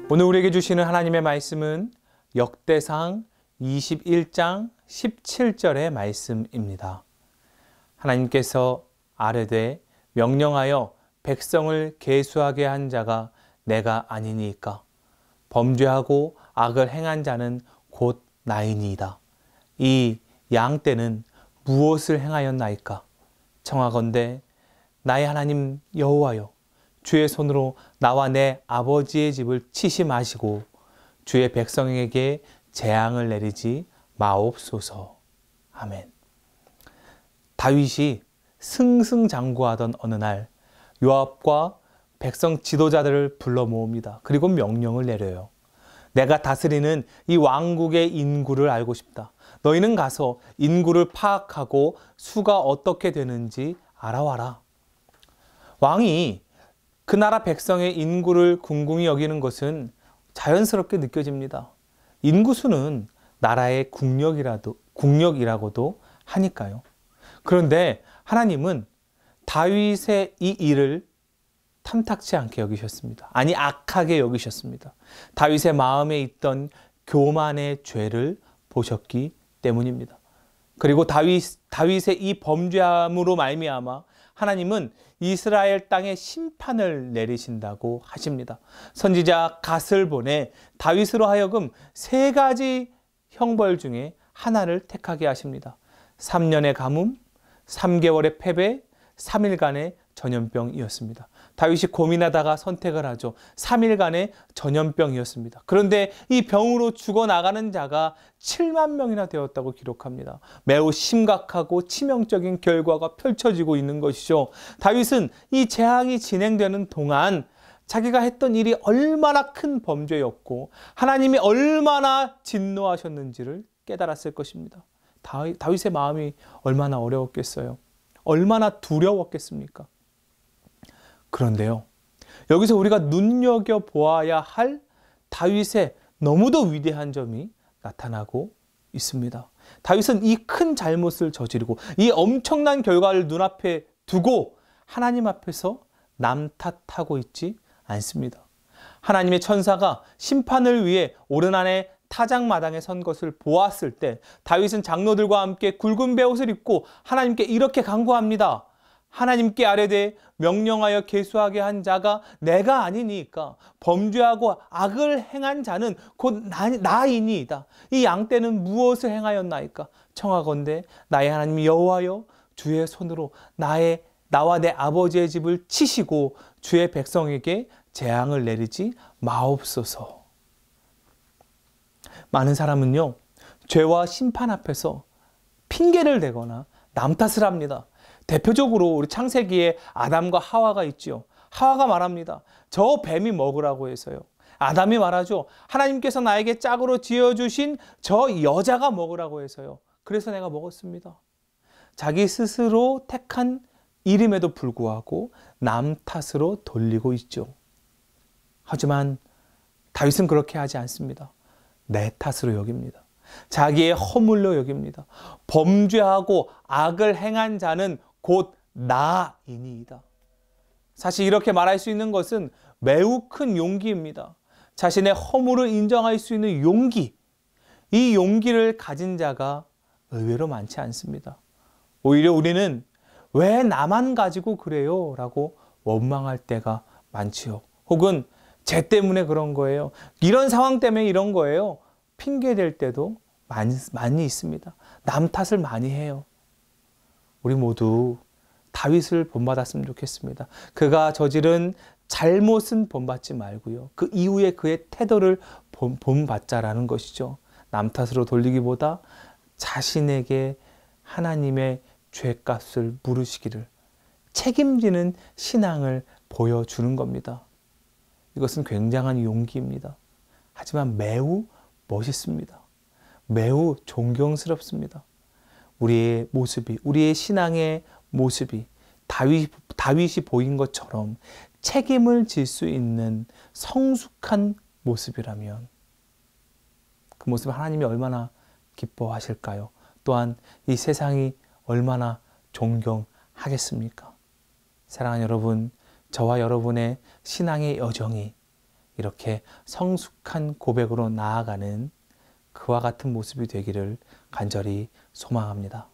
오늘 우리에게 주시는 하나님의 말씀은 역대상 21장 17절의 말씀입니다. 하나님께서 아뢰되 명령하여 백성을 계수하게 한 자가 내가 아니니까 범죄하고 악을 행한 자는 곧 나이니이다. 이 양떼는 무엇을 행하였나이까? 청하건대 나의 하나님 여호와여, 주의 손으로 나와 내 아버지의 집을 치시 마시고 주의 백성에게 재앙을 내리지 마옵소서. 아멘. 다윗이 승승장구하던 어느 날 요압과 백성 지도자들을 불러 모읍니다. 그리고 명령을 내려요. 내가 다스리는 이 왕국의 인구를 알고 싶다. 너희는 가서 인구를 파악하고 수가 어떻게 되는지 알아와라. 왕이 그 나라 백성의 인구를 궁궁히 여기는 것은 자연스럽게 느껴집니다. 인구수는 나라의 국력이라고도 하니까요. 그런데 하나님은 다윗의 이 일을 탐탁치 않게 여기셨습니다. 아니, 악하게 여기셨습니다. 다윗의 마음에 있던 교만의 죄를 보셨기 때문입니다. 그리고 다윗의 이 범죄함으로 말미암아 하나님은 이스라엘 땅에 심판을 내리신다고 하십니다. 선지자 갓을 보내 다윗으로 하여금 3가지 형벌 중에 하나를 택하게 하십니다. 3년의 가뭄, 3개월의 패배, 3일간의 전염병이었습니다. 다윗이 고민하다가 선택을 하죠. 3일간의 전염병이었습니다. 그런데 이 병으로 죽어나가는 자가 7만 명이나 되었다고 기록합니다. 매우 심각하고 치명적인 결과가 펼쳐지고 있는 것이죠. 다윗은 이 재앙이 진행되는 동안 자기가 했던 일이 얼마나 큰 범죄였고 하나님이 얼마나 진노하셨는지를 깨달았을 것입니다. 다윗의 마음이 얼마나 어려웠겠어요. 얼마나 두려웠겠습니까? 그런데요, 여기서 우리가 눈여겨보아야 할 다윗의 너무도 위대한 점이 나타나고 있습니다. 다윗은 이 큰 잘못을 저지르고 이 엄청난 결과를 눈앞에 두고 하나님 앞에서 남 탓하고 있지 않습니다. 하나님의 천사가 심판을 위해 오르난의 타작마당에 선 것을 보았을 때 다윗은 장로들과 함께 굵은 베옷을 입고 하나님께 이렇게 간구합니다. 하나님께 아뢰되 명령하여 계수하게 한 자가 내가 아니니까 범죄하고 악을 행한 자는 곧 나이니이다. 이 양떼는 무엇을 행하였나이까? 청하건대 나의 하나님 여호와여, 주의 손으로 나와 내 아버지의 집을 치시고 주의 백성에게 재앙을 내리지 마옵소서. 많은 사람은요, 죄와 심판 앞에서 핑계를 대거나 남 탓을 합니다. 대표적으로 우리 창세기에 아담과 하와가 있지요. 하와가 말합니다. 저 뱀이 먹으라고 해서요. 아담이 말하죠. 하나님께서 나에게 짝으로 지어주신 저 여자가 먹으라고 해서요. 그래서 내가 먹었습니다. 자기 스스로 택한 일임에도 불구하고 남 탓으로 돌리고 있죠. 하지만 다윗은 그렇게 하지 않습니다. 내 탓으로 여깁니다. 자기의 허물로 여깁니다. 범죄하고 악을 행한 자는 곧 나이니이다. 사실 이렇게 말할 수 있는 것은 매우 큰 용기입니다. 자신의 허물을 인정할 수 있는 용기. 이 용기를 가진 자가 의외로 많지 않습니다. 오히려 우리는 왜 나만 가지고 그래요? 라고 원망할 때가 많지요. 혹은 쟤 때문에 그런 거예요. 이런 상황 때문에 이런 거예요. 핑계 댈 때도 많이 있습니다. 남 탓을 많이 해요. 우리 모두 다윗을 본받았으면 좋겠습니다. 그가 저지른 잘못은 본받지 말고요. 그 이후에 그의 태도를 본받자라는 것이죠. 남 탓으로 돌리기보다 자신에게 하나님의 죄값을 물으시기를 책임지는 신앙을 보여주는 겁니다. 이것은 굉장한 용기입니다. 하지만 매우 멋있습니다. 매우 존경스럽습니다. 우리의 모습이, 우리의 신앙의 모습이 다윗이 보인 것처럼 책임을 질 수 있는 성숙한 모습이라면 그 모습을 하나님이 얼마나 기뻐하실까요? 또한 이 세상이 얼마나 존경하겠습니까? 사랑하는 여러분, 저와 여러분의 신앙의 여정이 이렇게 성숙한 고백으로 나아가는 그와 같은 모습이 되기를 간절히 소망합니다.